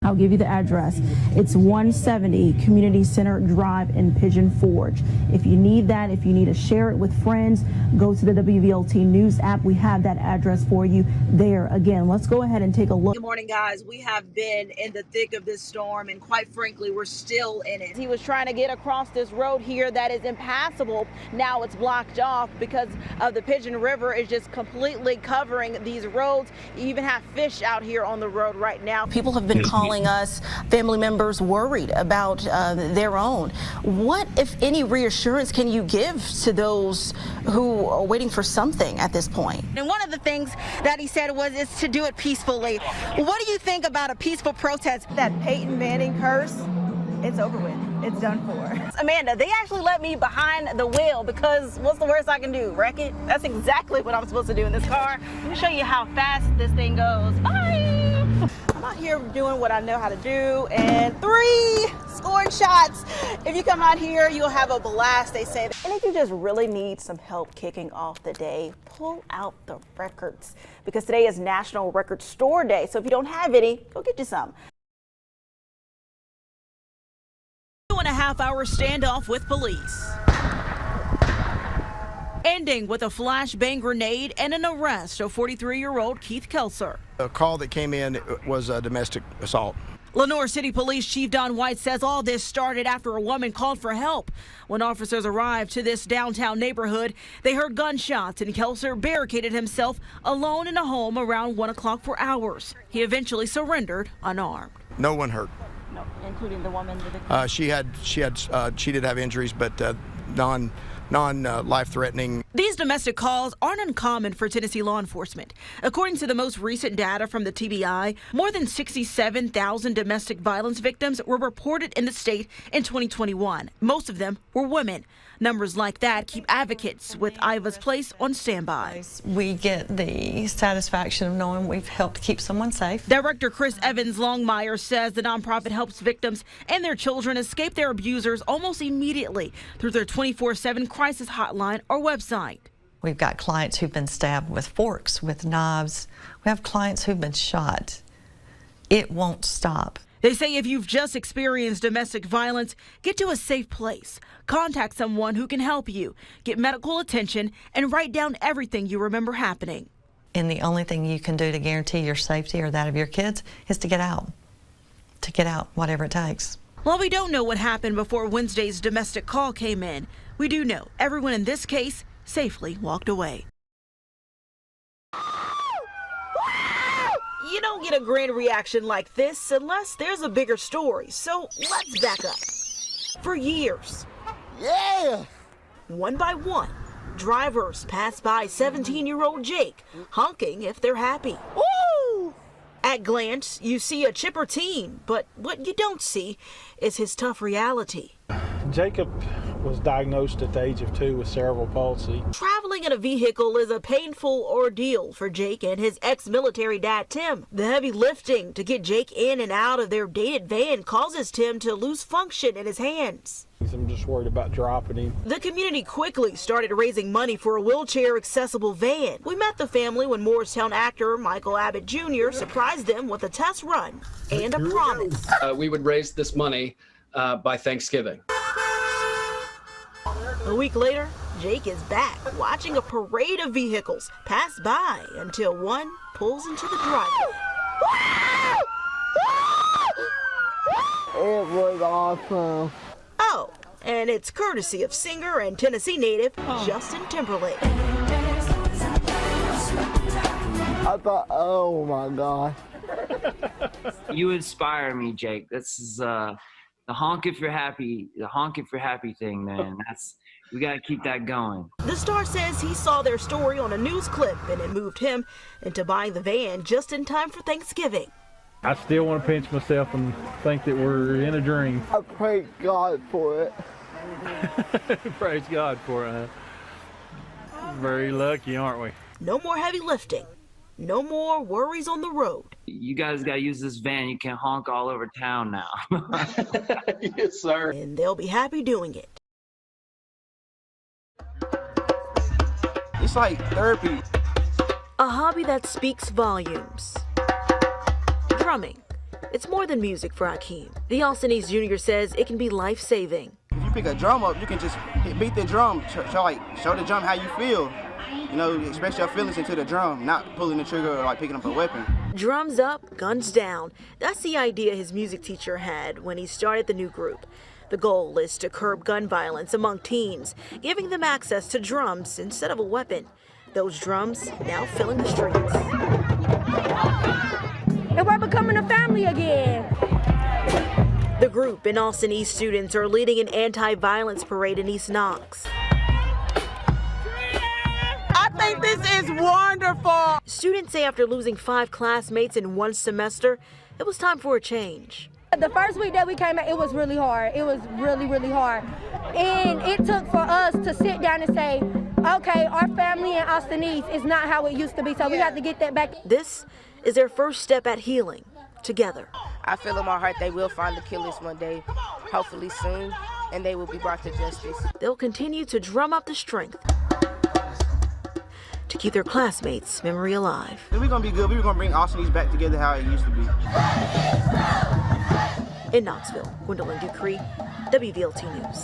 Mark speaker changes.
Speaker 1: I'll give you the address. It's 170 Community Center Drive in Pigeon Forge. If you need that, if you need to share it with friends, go to the WVLT News app. We have that address for you there. Again, let's go ahead and take a look.
Speaker 2: Good morning, guys. We have been in the thick of this storm, and quite frankly, we're still in it. He was trying to get across this road here that is impassable. Now it's blocked off because of the Pigeon River is just completely covering these roads. You even have fish out here on the road right now. People have been calling us, family members worried about their own. What, if any, reassurance can you give to those who are waiting for something at this point? And one of the things that he said was is to do it peacefully. What do you think about a peaceful protest?
Speaker 1: That Peyton Manning curse, it's over with. It's done for.
Speaker 2: Amanda, they actually let me behind the wheel because what's the worst I can do? Wreck it? That's exactly what I'm supposed to do in this car. Let me show you how fast this thing goes. Bye! I'm out here doing what I know how to do, and 3 scoring shots. If you come out here, you'll have a blast, they say. And if you just really need some help kicking off the day, pull out the records because today is National Record Store Day. So if you don't have any, go get you some. 2.5-hour standoff with police, ending with a flashbang grenade and an arrest of 43-year-old Keith Kelser.
Speaker 3: A call that came in was a domestic assault.
Speaker 2: Lenore City Police Chief Don White says all this started after a woman called for help. When officers arrived to this downtown neighborhood, they heard gunshots and Kelser barricaded himself alone in a home around 1 o'clock for hours. He eventually surrendered unarmed.
Speaker 3: No one hurt.
Speaker 2: No, including the woman.
Speaker 3: She did have injuries, but non-life-threatening.
Speaker 2: These domestic calls aren't uncommon for Tennessee law enforcement. According to the most recent data from the TBI, more than 67,000 domestic violence victims were reported in the state in 2021. Most of them were women. Numbers like that keep advocates with Iva's Place on standby.
Speaker 4: We get the satisfaction of knowing we've helped keep someone safe.
Speaker 2: Director Chris Evans Longmire says the nonprofit helps victims and their children escape their abusers almost immediately through their 24/7 crisis hotline or website.
Speaker 4: We've got clients who've been stabbed with forks, with knives. We have clients who've been shot. It won't stop.
Speaker 2: They say if you've just experienced domestic violence, get to a safe place. Contact someone who can help you, get medical attention, and write down everything you remember happening.
Speaker 4: And the only thing you can do to guarantee your safety or that of your kids is to get out. To get out, whatever it takes.
Speaker 2: While we don't know what happened before Wednesday's domestic call came in, we do know everyone in this case safely walked away. You don't get a grand reaction like this unless there's a bigger story, so let's back up. For years, one by one, drivers pass by 17-year-old Jake, honking if they're happy. Woo! At glance, you see a chipper teen, but what you don't see is his tough reality.
Speaker 5: Jacob was diagnosed at the age of 2 with cerebral palsy.
Speaker 2: Traveling in a vehicle is a painful ordeal for Jake and his ex-military dad, Tim. The heavy lifting to get Jake in and out of their dated van causes Tim to lose function in his hands.
Speaker 5: I'm just worried about dropping him.
Speaker 2: The community quickly started raising money for a wheelchair-accessible van. We met the family when Morristown actor Michael Abbott Jr. surprised them with a test run and a promise.
Speaker 6: We would raise this money by Thanksgiving.
Speaker 2: A week later, Jake is back watching a parade of vehicles pass by until one pulls into the driveway.
Speaker 7: It was awesome.
Speaker 2: Oh, and it's courtesy of singer and Tennessee native Justin Timberlake.
Speaker 7: I thought, oh my God.
Speaker 8: You inspire me, Jake. This is the honk if you're happy, the honk if you're happy thing, man. We gotta keep that going.
Speaker 2: The star says he saw their story on a news clip and it moved him into buying the van just in time for Thanksgiving.
Speaker 5: I still want to pinch myself and think that we're in a dream.
Speaker 7: I praise God for it.
Speaker 5: Praise God for it, huh? Very lucky, aren't we?
Speaker 2: No more heavy lifting. No more worries on the road.
Speaker 8: You guys gotta use this van. You can honk all over town now.
Speaker 6: Yes, sir.
Speaker 2: And they'll be happy doing it.
Speaker 3: It's like therapy.
Speaker 2: A hobby that speaks volumes. Drumming It's more than music for Hakeem. The Austin East Jr. says it can be life-saving.
Speaker 9: If you pick a drum up, you can just beat the drum, show the drum how you feel. You know, express your feelings into the drum, not pulling the trigger or like picking up a weapon.
Speaker 2: Drums up, guns down. That's the idea his music teacher had when he started the new group. The goal is to curb gun violence among teens, giving them access to drums instead of a weapon. Those drums now filling the streets.
Speaker 10: And we're becoming a family again.
Speaker 2: The group and Austin East students are leading an anti-violence parade in East Knox.
Speaker 11: I think this is wonderful.
Speaker 2: Students say after losing 5 classmates in one semester, it was time for a change.
Speaker 10: The first week that we came out, it was really hard. It was really, really hard. And it took for us to sit down and say, okay, our family in Austin East is not how it used to be, so we have to get that back.
Speaker 2: This is their first step at healing together.
Speaker 12: I feel in my heart they will find the killers one day, hopefully soon, and they will be brought to justice.
Speaker 2: They'll continue to drum up the strength to keep their classmates' memory alive.
Speaker 9: We're going to be good. We're going to bring Austin East back together how it used to be.
Speaker 2: In Knoxville, Gwendolyn Ducre, WVLT News.